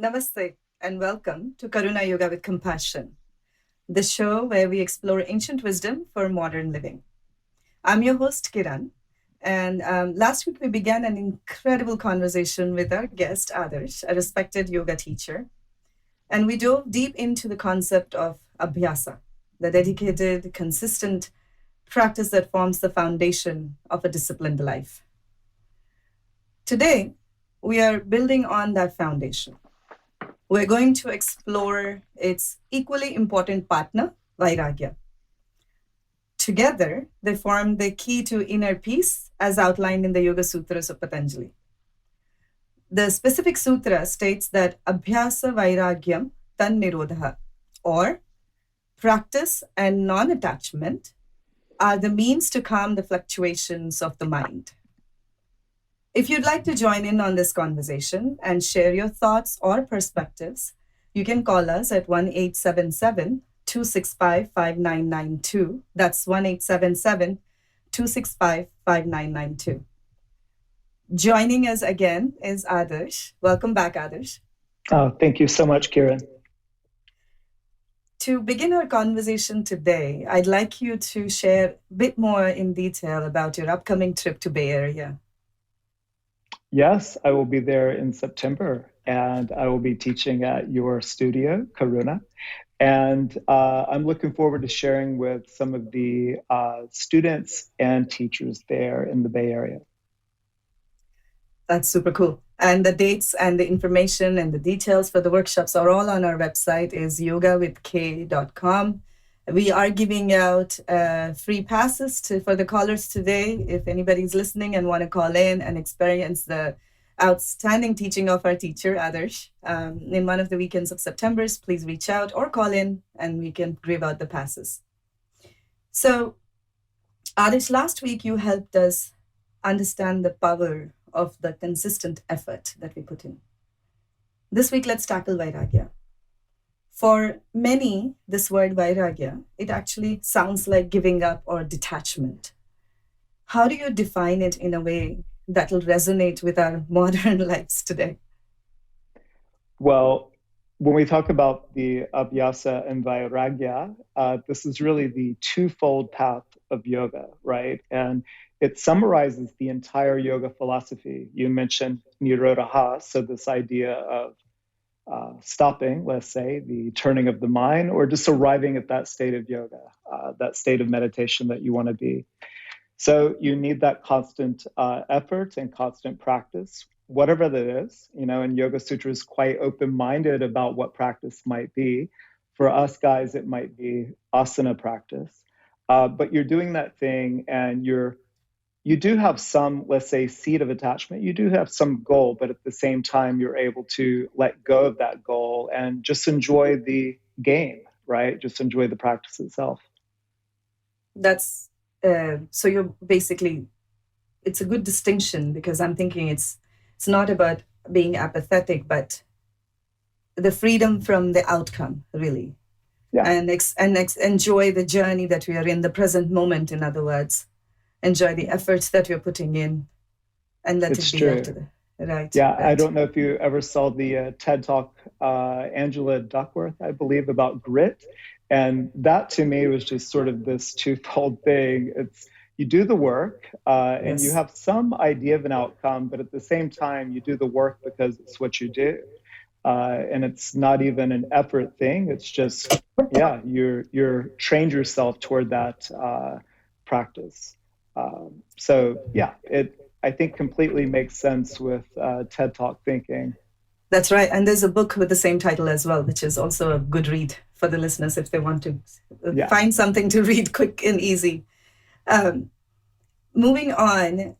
Namaste and welcome to Karuna-Yoga with Compassion, the show where we explore ancient wisdom for modern living. I'm your host, Kiran, and last week we began an incredible conversation with our guest, Adarsh, a respected yoga teacher, and we dove deep into the concept of Abhyasa, the dedicated, consistent practice that forms the foundation of a disciplined life. Today, we are building on that foundation. We're going to explore its equally important partner, Vairagya. Together, they form the key to inner peace as outlined in the Yoga Sutras of Patanjali. The specific sutra states that Abhyasa Vairagyam Tan Nirodha, or practice and non attachment, are the means to calm the fluctuations of the mind. If you'd like to join in on this conversation and share your thoughts or perspectives, you can call us at 1-877-265-5992. That's 1-877-265-5992. Joining us again is Adarsh. Welcome back, Adarsh. Thank you so much, Kiran. To begin our conversation today, I'd like you to share a bit more in detail about your upcoming trip to Bay Area. Yes, I will be there in September, and I will be teaching at your studio, Karuna. And I'm looking forward to sharing with some of the students and teachers there in the Bay Area. That's super cool. And the dates and the information and the details for the workshops are all on our website, is yogawithk.com. We are giving out free passes for the callers today. If anybody's listening and want to call in and experience the outstanding teaching of our teacher, Adarsh, in one of the weekends of September, please reach out or call in and we can give out the passes. So, Adarsh, last week you helped us understand the power of the consistent effort that we put in. This week, let's tackle Vairagya. For many, this word Vairagya, it actually sounds like giving up or detachment. How do you define it in a way that will resonate with our modern lives today? Well, when we talk about the Abhyasa and Vairagya, this is really the twofold path of yoga, right? And it summarizes the entire yoga philosophy. You mentioned Nirodha, so this idea of stopping, let's say, the turning of the mind, or just arriving at that state of yoga, that state of meditation that you want to be. So you need that constant effort and constant practice, whatever that is. And Yoga Sutra is quite open-minded about what practice might be. For us guys, it might be asana practice. But you're doing that thing and you do have some, let's say, seed of attachment. You do have some goal, but at the same time, you're able to let go of that goal and just enjoy the game, right? Just enjoy the practice itself. That's, so you're basically, it's a good distinction because I'm thinking it's not about being apathetic, but the freedom from the outcome, really. Yeah. And enjoy the journey that we are in, the present moment, in other words. Enjoy the efforts that you're putting in and let it be true. After the right. Yeah, right. I don't know if you ever saw the TED Talk, Angela Duckworth, I believe, about grit. And that to me was just sort of this twofold thing. It's you do the work and you have some idea of an outcome, but at the same time, you do the work because it's what you do. And it's not even an effort thing. It's just, you're trained yourself toward that practice. I think completely makes sense with TED Talk thinking. That's right. And there's a book with the same title as well, which is also a good read for the listeners if they want to find something to read quick and easy. Moving on,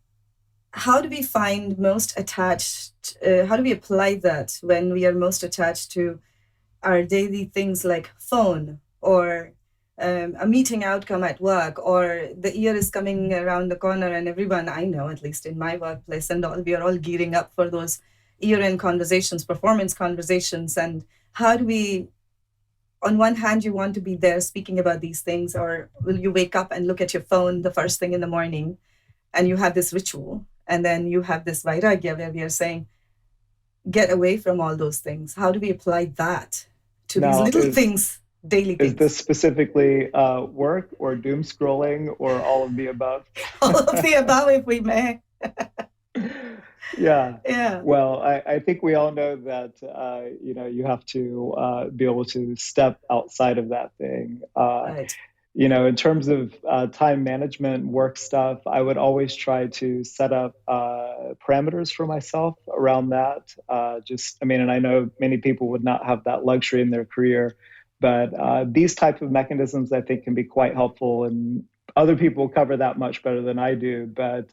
how do we find most attached? How do we apply that when we are most attached to our daily things like phone or a meeting outcome at work, or the year is coming around the corner and everyone I know, at least in my workplace and all, we are all gearing up for those year-end conversations, performance conversations. And how do we, on one hand, you want to be there speaking about these things, or will you wake up and look at your phone the first thing in the morning and you have this ritual, and then you have this Vairagya where we are saying, get away from all those things? How do we apply that to these Now, little things, daily is things? this specifically work or doom scrolling or all of the above? All of the above, if we may. Yeah. Yeah. Well, I think we all know that you have to be able to step outside of that thing. Right. In terms of time management, work stuff, I would always try to set up parameters for myself around that. And I know many people would not have that luxury in their career, but these type of mechanisms I think can be quite helpful, and other people cover that much better than I do. But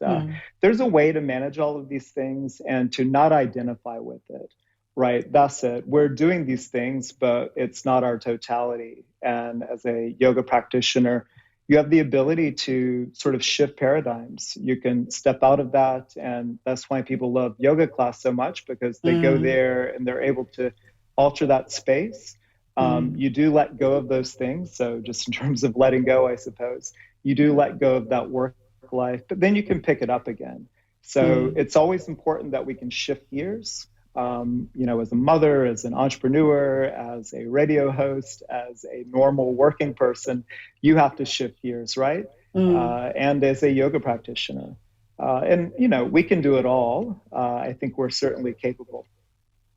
there's a way to manage all of these things and to not identify with it. Right, that's it. We're doing these things, but it's not our totality. And as a yoga practitioner, you have the ability to sort of shift paradigms. You can step out of that. And that's why people love yoga class so much, because they go there and they're able to alter that space. You do let go of those things. So, just in terms of letting go, I suppose, you do let go of that work life, but then you can pick it up again. So, it's always important that we can shift gears. As a mother, as an entrepreneur, as a radio host, as a normal working person, you have to shift gears, right? And as a yoga practitioner. We can do it all. I think we're certainly capable.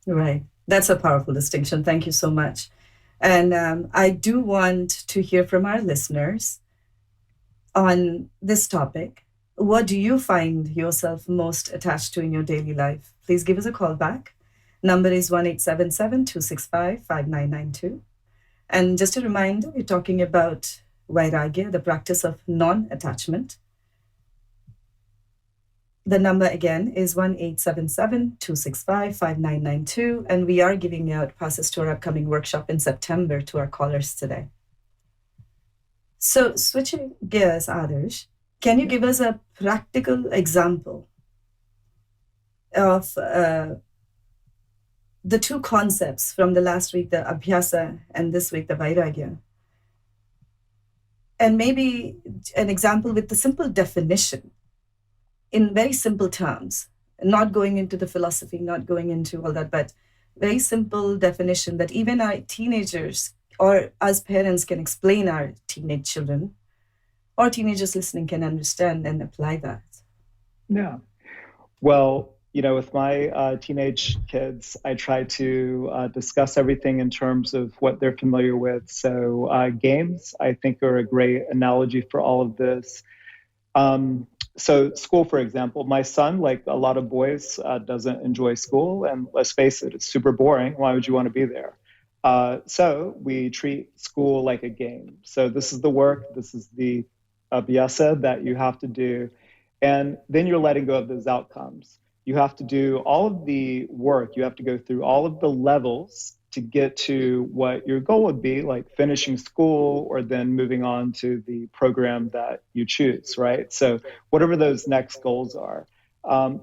Right. That's a powerful distinction. Thank you so much. And I do want to hear from our listeners on this topic. What do you find yourself most attached to in your daily life? Please give us a call back. Number is 1-877-265-5992. And just a reminder, we're talking about Vairagya, the practice of non-attachment. The number again is 1-877-265-5992. And we are giving out passes to our upcoming workshop in September to our callers today. So switching gears, Adarsh, can you give us a practical example of the two concepts from the last week, the Abhayasa, and this week, the Vairagya? And maybe an example with the simple definition in very simple terms, not going into the philosophy, not going into all that, but very simple definition that even our teenagers or as parents can explain our teenage children, or teenagers listening can understand and apply that. Yeah. Well, with my teenage kids, I try to discuss everything in terms of what they're familiar with. So games, I think, are a great analogy for all of this. So school, for example, my son, like a lot of boys, doesn't enjoy school. And let's face it, it's super boring. Why would you want to be there? So we treat school like a game. So this is the work, this is the Abhayasa that you have to do. And then you're letting go of those outcomes. You have to do all of the work. You have to go through all of the levels to get to what your goal would be, like finishing school or then moving on to the program that you choose, right? So whatever those next goals are.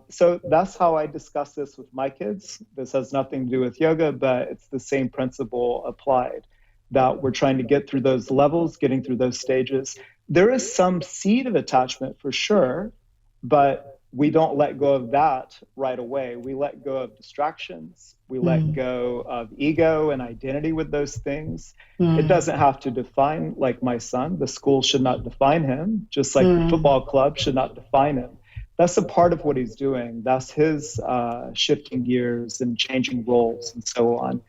So that's how I discuss this with my kids. This has nothing to do with yoga, but it's the same principle applied, that we're trying to get through those levels, getting through those stages. There is some seed of attachment for sure, but we don't let go of that right away. We let go of distractions. We let go of ego and identity with those things. It doesn't have to define, like my son. The school should not define him, just like the football club should not define him. That's a part of what he's doing. That's his shifting gears and changing roles and so on.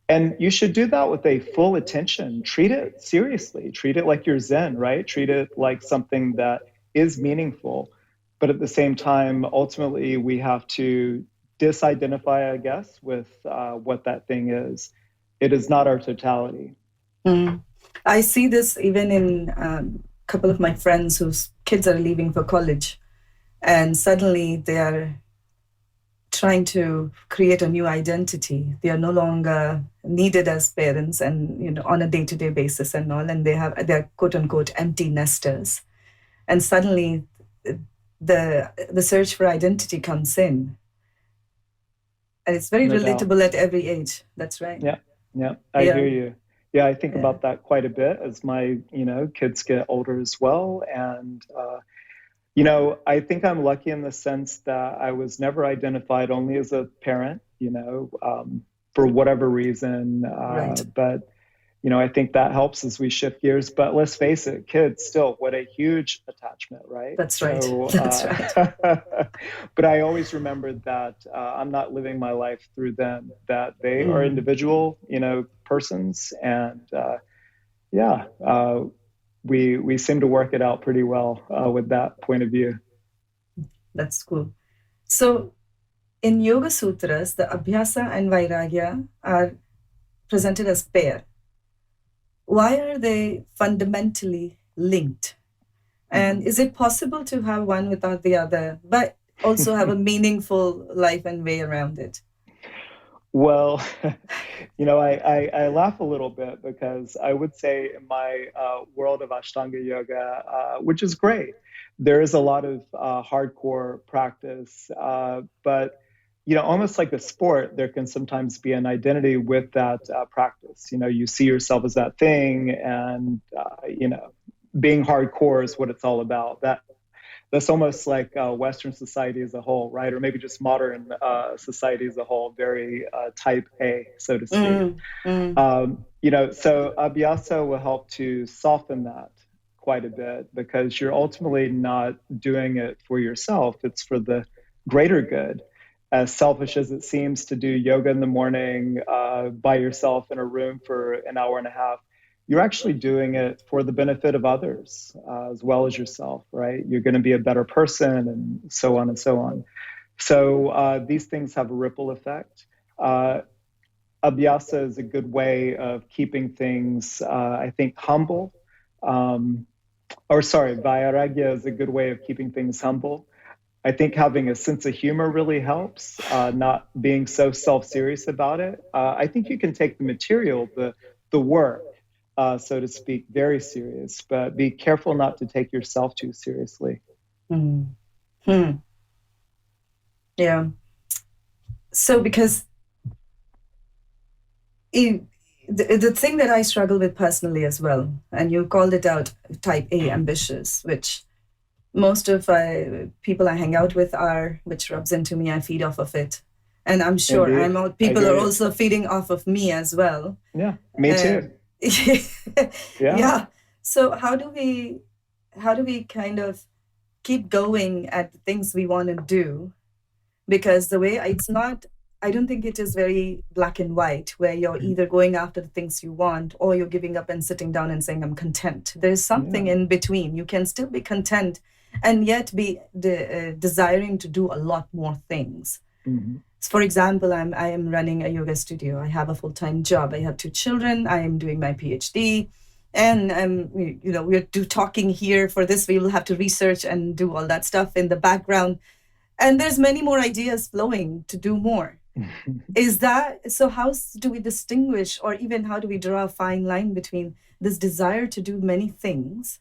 And you should do that with a full attention. Treat it seriously. Treat it like you're Zen, right? Treat it like something that is meaningful. But at the same time, ultimately, we have to disidentify, I guess, with what that thing is. It is not our totality. I see this even in a couple of my friends whose kids are leaving for college, and suddenly they are trying to create a new identity. They are no longer needed as parents and on a day-to-day basis and all, and they're quote unquote empty nesters. And suddenly the search for identity comes in. And it's very relatable at every age. That's right. Yeah, I hear you. Yeah, I think about that quite a bit as my, kids get older as well. And, I think I'm lucky in the sense that I was never identified only as a parent. for whatever reason. Right. But I think that helps as we shift gears. But let's face it, kids still, what a huge attachment, right? That's right. So, That's right. but I always remembered that I'm not living my life through them, that they are individual, persons. And yeah, we seem to work it out pretty well with that point of view. That's cool. So in Yoga Sutras, the Abhyasa and Vairagya are presented as pair. Why are they fundamentally linked? And is it possible to have one without the other, but also have a meaningful life and way around it? Well, I laugh a little bit because I would say in my world of Ashtanga yoga, which is great, there is a lot of hardcore practice, but almost like a sport, there can sometimes be an identity with that practice. You see yourself as that thing, and being hardcore is what it's all about. That's almost like Western society as a whole, right? Or maybe just modern society as a whole, very type A, so to speak. So Abhyasa will help to soften that quite a bit, because you're ultimately not doing it for yourself. It's for the greater good. As selfish as it seems to do yoga in the morning by yourself in a room for an hour and a half, you're actually doing it for the benefit of others as well as yourself, right? You're going to be a better person, and so on and so on. So these things have a ripple effect. Abhyasa is a good way of keeping things, I think, humble. Vairagya is a good way of keeping things humble. I think having a sense of humor really helps, not being so self-serious about it. I think you can take the material, the work, so to speak, very serious, but be careful not to take yourself too seriously. Yeah. So because the thing that I struggle with personally as well, and you called it out, type A ambitious, which most of people I hang out with are, which rubs into me, I feed off of it. And I'm sure people are also feeding off of me as well. Yeah, me too. Yeah. So how do we kind of keep going at the things we want to do? Because the way I don't think it is very black and white, where you're either going after the things you want or you're giving up and sitting down and saying, I'm content. There's something in between. You can still be content and yet be desiring to do a lot more things. For example, I am running a yoga studio. I have a full-time job. I have 2 children. I am doing my PhD. And we're talking here for this. We will have to research and do all that stuff in the background. And there's many more ideas flowing to do more. So how do we distinguish, or even how do we draw a fine line between this desire to do many things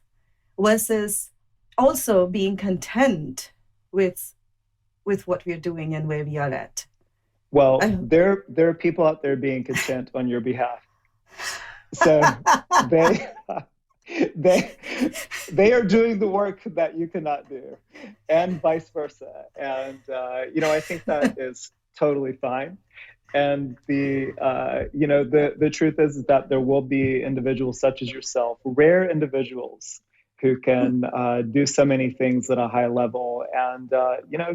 versus also being content with what we're doing and where we are at? Well, there are people out there being content on your behalf. So they are doing the work that you cannot do, and vice versa. And I think that is totally fine. And the truth is that there will be individuals such as yourself, rare individuals, who can do so many things at a high level. And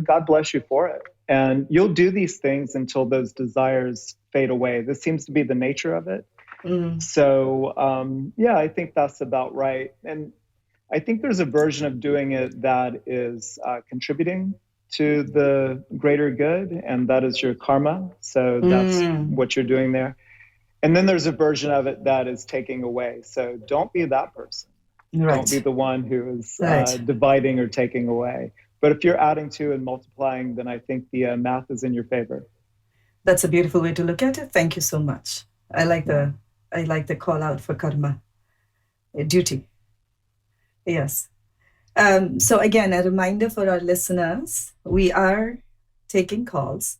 God bless you for it. And you'll do these things until those desires fade away. This seems to be the nature of it. So, I think that's about right. And I think there's a version of doing it that is contributing to the greater good, and that is your karma. So that's what you're doing there. And then there's a version of it that is taking away. So don't be that person. Right. Don't be the one who is dividing or taking away. But if you're adding to and multiplying, then I think the math is in your favor. That's a beautiful way to look at it. Thank you so much. I like the call out for karma, duty. Yes. So again, a reminder for our listeners, we are taking calls,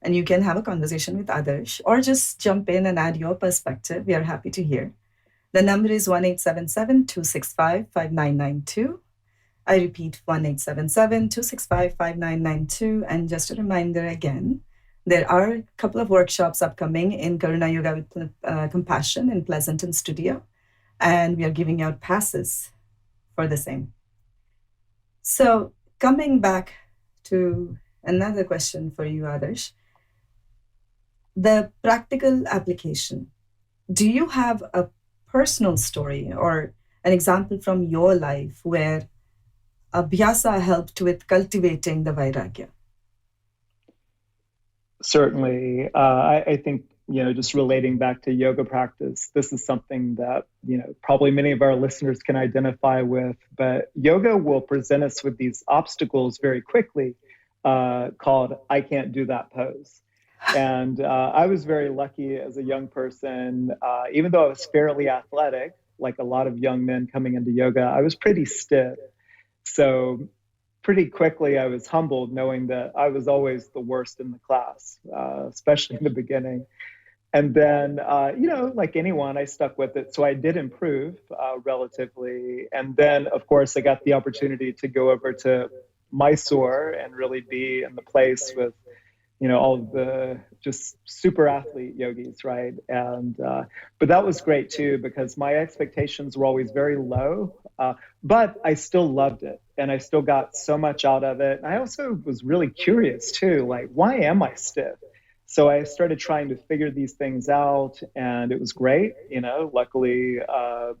and you can have a conversation with Adarsh or just jump in and add your perspective. We are happy to hear. The number is 1-877-265-5992. I repeat, 1-877-265-5992. And just a reminder again, There are a couple of workshops upcoming in Karuna-Yoga with Compassion in Pleasanton Studio, and we are giving out passes for the same. So coming back to another question for you, Adarsh, the practical application. Do you have a personal story or an example from your life where Abhyasa helped with cultivating the Vairagya? Certainly. I think, just relating back to yoga practice, this is something that, probably many of our listeners can identify with, but yoga will present us with these obstacles very quickly, called I can't do that pose. And I was very lucky as a young person, even though I was fairly athletic, like a lot of young men coming into yoga, I was pretty stiff. So pretty quickly, I was humbled knowing that I was always the worst in the class, especially in the beginning. And then, like anyone, I stuck with it. So I did improve relatively. And then, of course, I got the opportunity to go over to Mysore and really be in the place with all of the just super athlete yogis, right? And but that was great too, because my expectations were always very low, but I still loved it, and I still got so much out of it. And I also was really curious too, like, why am I stiff? So I started trying to figure these things out, and it was great. Luckily,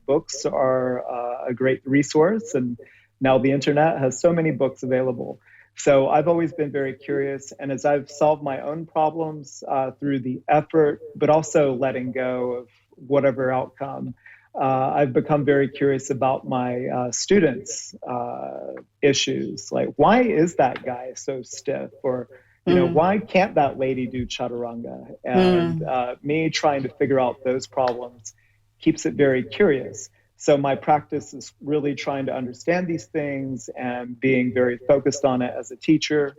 books are a great resource, and now the internet has so many books available. So I've always been very curious. And as I've solved my own problems through the effort, but also letting go of whatever outcome, I've become very curious about my students' issues. Like, why is that guy so stiff? Or, why can't that lady do chaturanga? And me trying to figure out those problems keeps it very curious. So my practice is really trying to understand these things and being very focused on it as a teacher,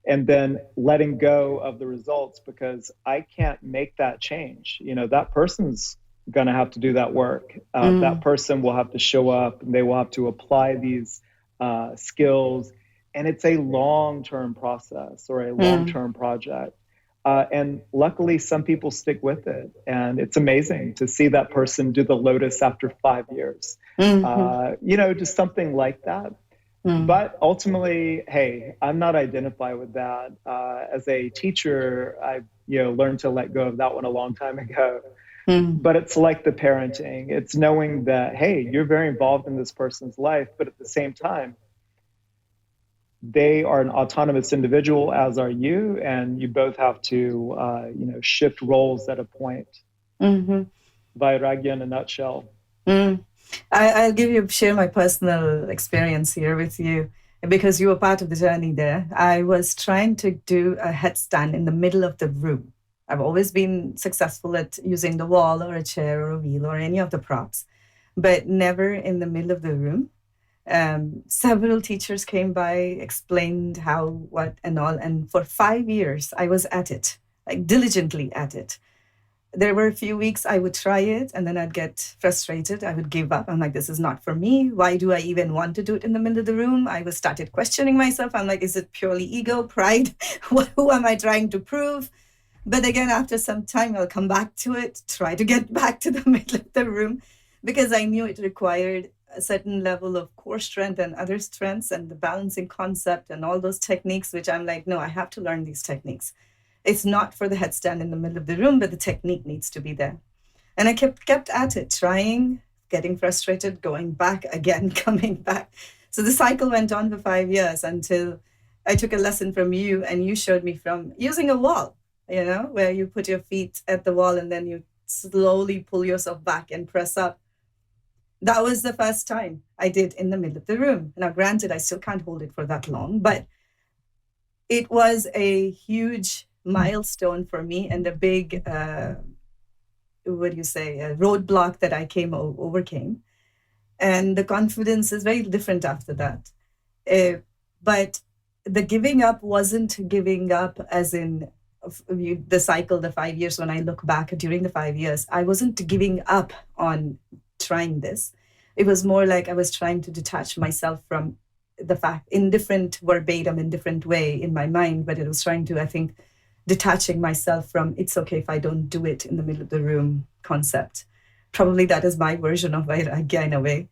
and then letting go of the results, because I can't make that change. That person's going to have to do that work. That person will have to show up, and they will have to apply these skills. And it's a long-term process or a long-term project. And luckily, some people stick with it. And it's amazing to see that person do the lotus after 5 years. Just something like that. But ultimately, hey, I'm not identified with that. As a teacher, I learned to let go of that one a long time ago. But it's like the parenting. It's knowing that, hey, you're very involved in this person's life, but at the same time, they are an autonomous individual, as are you, and you both have to, shift roles at a point. Vairagya in a nutshell. I'll share my personal experience here with you, because you were part of the journey there. I was trying to do a headstand in the middle of the room. I've always been successful at using the wall or a chair or a wheel or any of the props, but never in the middle of the room. Several teachers came by, explained how, what, and all. And for 5 years, I was at it, like diligently at it. There were a few weeks I would try it, and then I'd get frustrated. I would give up. I'm like, this is not for me. Why do I even want to do it in the middle of the room? I was started questioning myself. I'm like, is it purely ego, pride? Who am I trying to prove? But again, after some time, I'll come back to it, try to get back to the middle of the room, because I knew it required a certain level of core strength and other strengths and the balancing concept and all those techniques, which I'm like, no, I have to learn these techniques. It's not for the headstand in the middle of the room, but the technique needs to be there. And I kept at it, trying, getting frustrated, going back again, coming back. So the cycle went on for 5 years until I took a lesson from you, and you showed me from using a wall, where you put your feet at the wall and then you slowly pull yourself back and press up. That was the first time I did in the middle of the room. Now, granted, I still can't hold it for that long, but it was a huge milestone for me and a big, a roadblock that I overcame. And the confidence is very different after that. But the giving up wasn't giving up as in the cycle, the 5 years. When I look back during the 5 years, I wasn't giving up on trying this. It was more like I was trying to detach myself from the fact, in different verbatim, in different way in my mind, but it was trying to, I think, detaching myself from it's okay if I don't do it in the middle of the room concept. Probably that is my version of Vairagya in a way.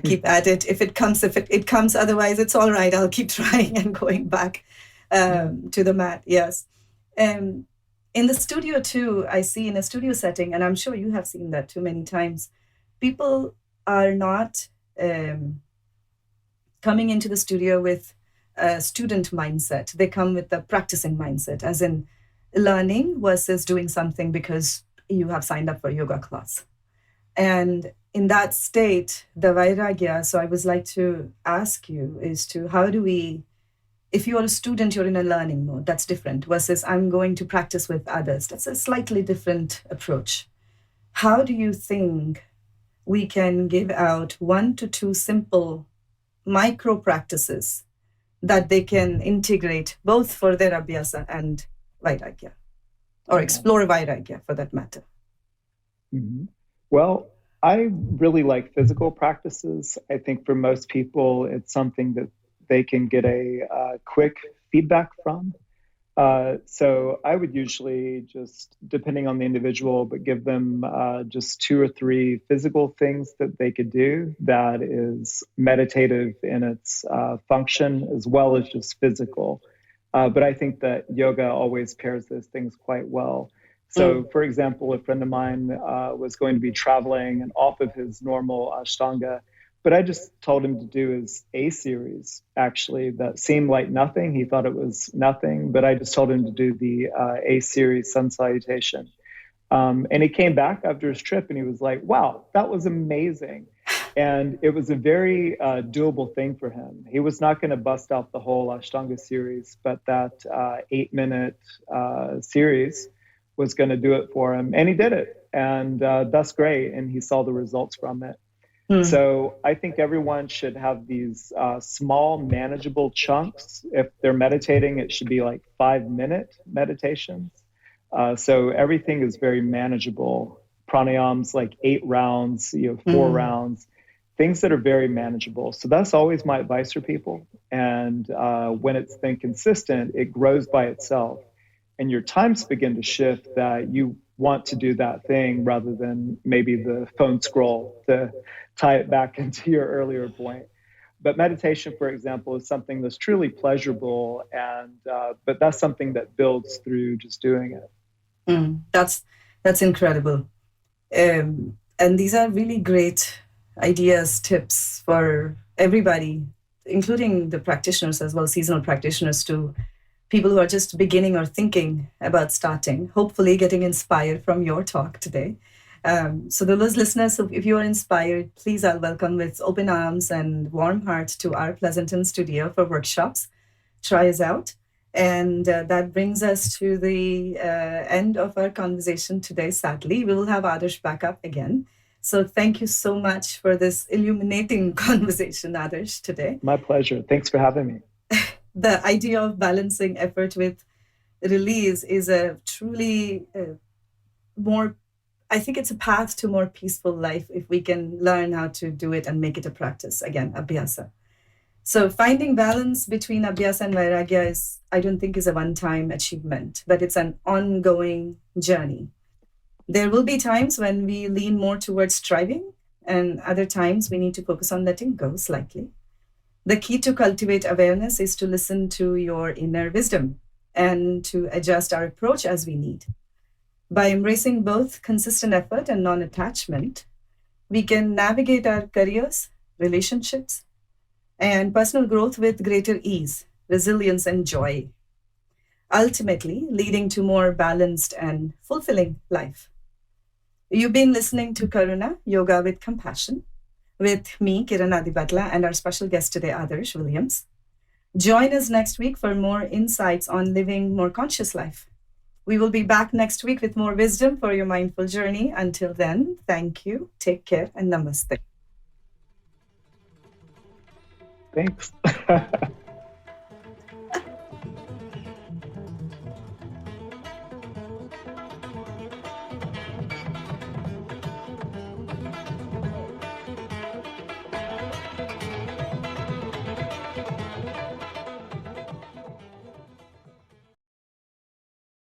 Keep at it. If it comes, it comes. Otherwise, it's all right. I'll keep trying and going back to the mat. Yes. In the studio too, I see in a studio setting, and I'm sure you have seen that too many times, people are not coming into the studio with a student mindset. They come with the practicing mindset, as in learning versus doing something because you have signed up for a yoga class. And in that state, the Vairagya, so I would like to ask you is to how do we, if you're a student, you're in a learning mode, that's different, versus I'm going to practice with others. That's a slightly different approach. How do you think we can give out 1 to 2 simple micro practices that they can integrate both for their Abhyasa and Vairagya, or explore Vairagya for that matter? Mm-hmm. Well, I really like physical practices. I think for most people, it's something that they can get a quick feedback from. So I would usually just, depending on the individual, but give them just 2 or 3 physical things that they could do that is meditative in its function as well as just physical. But I think that yoga always pairs those things quite well. So, for example, a friend of mine was going to be traveling and off of his normal Ashtanga, but I just told him to do his A series, actually, that seemed like nothing. He thought it was nothing, but I just told him to do the A series sun salutation. And he came back after his trip and he was like, wow, that was amazing. And it was a very doable thing for him. He was not going to bust out the whole Ashtanga series, but that 8-minute series was going to do it for him. And he did it. And that's great. And he saw the results from it. So I think everyone should have these small, manageable chunks. If they're meditating, it should be like 5-minute meditations. So everything is very manageable. Pranayams like 8 rounds, 4 rounds, things that are very manageable. So that's always my advice for people. And when it's then consistent, it grows by itself. And your times begin to shift that you want to do that thing rather than maybe the phone scroll to tie it back into your earlier point. But meditation, for example, is something that's truly pleasurable, and but that's something that builds through just doing it. That's incredible. And these are really great ideas, tips for everybody, including the practitioners as well, seasonal practitioners, to people who are just beginning or thinking about starting, hopefully getting inspired from your talk today. So those listeners, if you are inspired, please, I'll welcome with open arms and warm heart to our Pleasanton studio for workshops. Try us out. And that brings us to the end of our conversation today, sadly. We will have Adarsh back up again. So thank you so much for this illuminating conversation, Adarsh, today. My pleasure. Thanks for having me. The idea of balancing effort with release is a truly more, I think it's a path to more peaceful life if we can learn how to do it and make it a practice. Again, Abhyasa. So finding balance between Abhyasa and Vairagya is, I don't think, is a one-time achievement, but it's an ongoing journey. There will be times when we lean more towards striving, and other times we need to focus on letting go slightly. The key to cultivate awareness is to listen to your inner wisdom and to adjust our approach as we need. By embracing both consistent effort and non-attachment, we can navigate our careers, relationships, and personal growth with greater ease, resilience, and joy, ultimately leading to more balanced and fulfilling life. You've been listening to Karuna-Yoga with Compassion, with me, Kiran Adipatla, and our special guest today, Adarsh Williams. Join us next week for more insights on living more conscious life. We will be back next week with more wisdom for your mindful journey. Until then, thank you, take care, and namaste. Thanks.